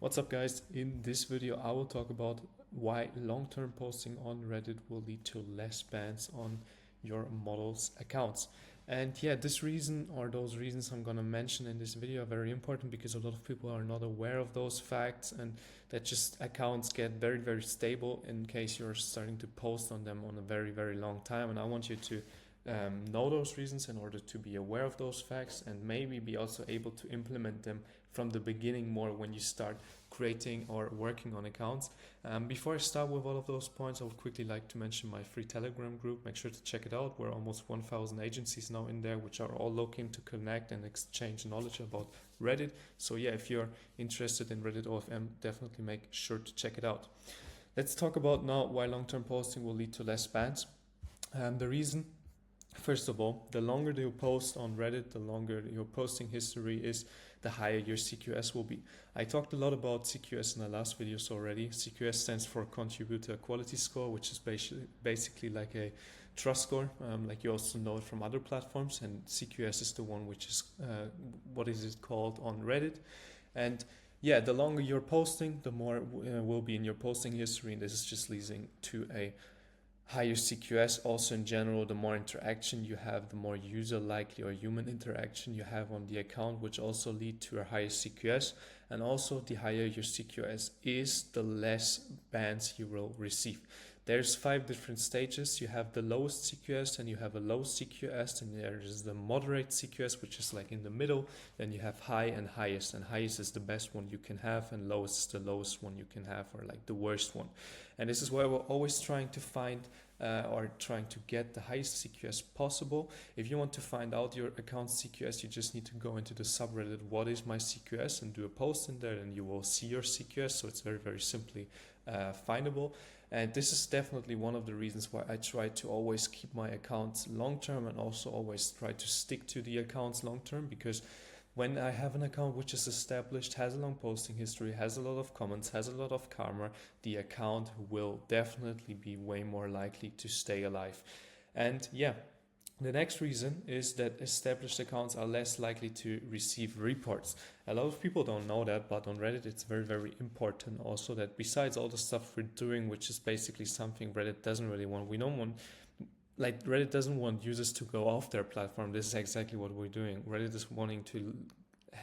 What's up guys, in this video I will talk about why long-term posting on Reddit will lead to less bans on your model's accounts. And yeah, this reason or those reasons I'm gonna mention in this video are very important because a lot of people are not aware of those facts, and that just accounts get very stable in case you're starting to post on them on a very long time. And I want you to know those reasons in order to be aware of those facts and maybe be also able to implement them from the beginning more when you start creating or working on accounts. Before I start with all of those points, I would quickly like to mention my free Telegram group. Make sure to check it out. We're almost 1,000 agencies now in there, which are all looking to connect and exchange knowledge about Reddit. So yeah, if you're interested in Reddit OFM, definitely make sure to check it out. Let's talk about now why long-term posting will lead to less bans. The reason, first of all, the longer you post on Reddit, the longer your posting history is, the higher your CQS will be. I talked a lot about CQS in the last videos already. CQS stands for Contributor Quality Score, which is basically like a trust score, like you also know it from other platforms, and CQS is the one which is, what is it called on Reddit. And yeah, the longer you're posting, the more will be in your posting history, and this is just leading to a higher CQS. Also in general, the more interaction you have, the more user likely or human interaction you have on the account, which also lead to a higher CQS. And also the higher your CQS is, the less bans you will receive. There's 5 different stages. You have the lowest CQS, and you have a low CQS, and there is the moderate CQS, which is like in the middle. Then you have high and highest, and highest is the best one you can have, and lowest is the lowest one you can have, or like the worst one. And this is why we're always trying to find or trying to get the highest CQS possible. If you want to find out your account's CQS, you just need to go into the subreddit what is my CQS and do a post in there, and you will see your CQS. So it's very simply findable. And this is definitely one of the reasons why I try to always keep my accounts long term, and also always try to stick to the accounts long term, because when I have an account which is established, has a long posting history, has a lot of comments, has a lot of karma, the account will definitely be way more likely to stay alive. And yeah, the next reason is that established accounts are less likely to receive reports. A lot of people don't know that, but on Reddit it's very important also that besides all the stuff we're doing, which is basically something Reddit doesn't really want, we don't want, like, Reddit doesn't want users to go off their platform. This is exactly what we're doing. Reddit is wanting to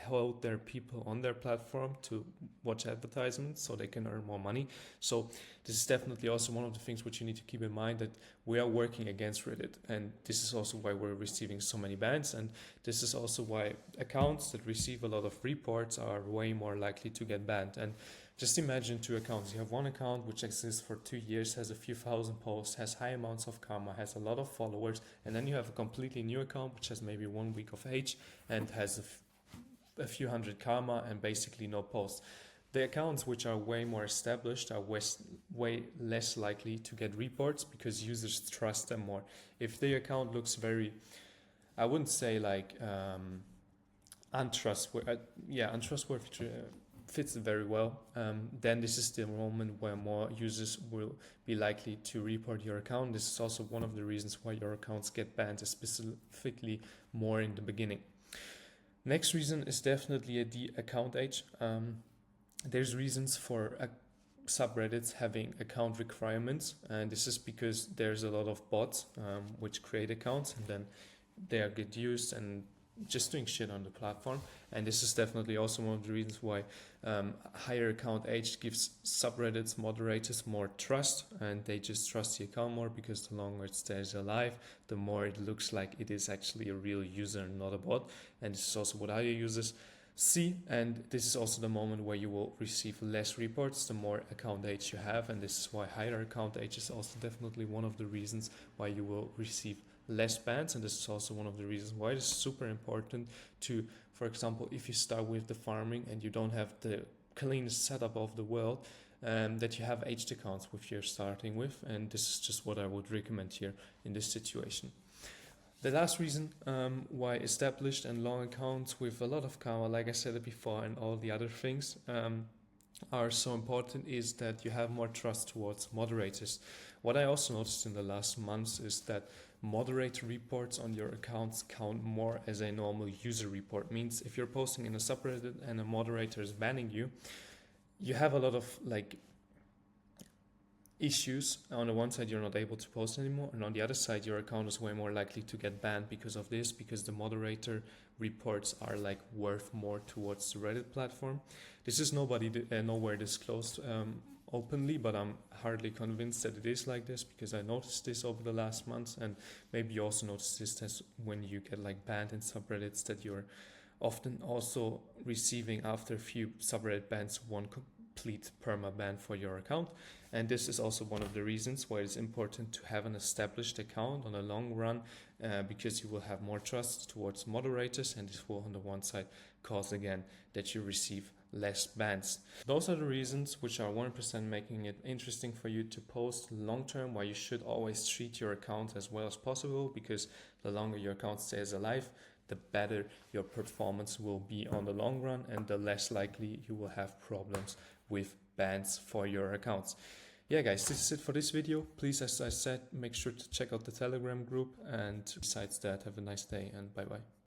hold their people on their platform to watch advertisements so they can earn more money. So this is definitely also one of the things which you need to keep in mind, that we are working against Reddit, and this is also why we're receiving so many bans, and this is also why accounts that receive a lot of reports are way more likely to get banned. And just imagine 2 accounts. You have one account which exists for 2 years, has a few thousand posts, has high amounts of karma, has a lot of followers, and then you have a completely new account which has maybe 1 week of age and has a few hundred karma and basically no posts. The accounts which are way more established are way less likely to get reports because users trust them more. If the account looks very, I wouldn't say like untrustworthy, untrustworthy fits very well, then this is the moment where more users will be likely to report your account. This is also one of the reasons why your accounts get banned, specifically more in the beginning. Next reason is definitely the account age. There's reasons for subreddits having account requirements, and this is because there's a lot of bots which create accounts, and then they get used and just doing shit on the platform. And this is definitely also one of the reasons why higher account age gives subreddits moderators more trust, and they just trust the account more, because the longer it stays alive, the more it looks like it is actually a real user and not a bot. And this is also what higher users see, and this is also the moment where you will receive less reports the more account age you have. And this is why higher account age is also definitely one of the reasons why you will receive less bans. And this is also one of the reasons why it is super important to, for example, if you start with the farming and you don't have the cleanest setup of the world, that you have aged accounts which you're starting with. And this is just what I would recommend here in this situation. The last reason why established and long accounts with a lot of karma, like I said it before, and all the other things are so important is that you have more trust towards moderators. What I also noticed in the last months is that moderator reports on your accounts count more as a normal user report. Means if you're posting in a subreddit and a moderator is banning you, you have a lot of like issues. On the one side, you're not able to post anymore, and on the other side, your account is way more likely to get banned because of this, because the moderator reports are like worth more towards the Reddit platform. This is nowhere disclosed openly, but I'm hardly convinced that it is like this, because I noticed this over the last months, and maybe you also noticed this as when you get like banned in subreddits, that you're often also receiving, after a few subreddit bans, one complete perma ban for your account. And this is also one of the reasons why it's important to have an established account on a long run, because you will have more trust towards moderators, and this will on the one side cause again that you receive less bans. Those are the reasons which are 100% making it interesting for you to post long term, why you should always treat your account as well as possible, because the longer your account stays alive, the better your performance will be on the long run, and the less likely you will have problems with bans for your accounts. Yeah guys, this is it for this video. Please, as I said, make sure to check out the Telegram group, and besides that, have a nice day and bye bye.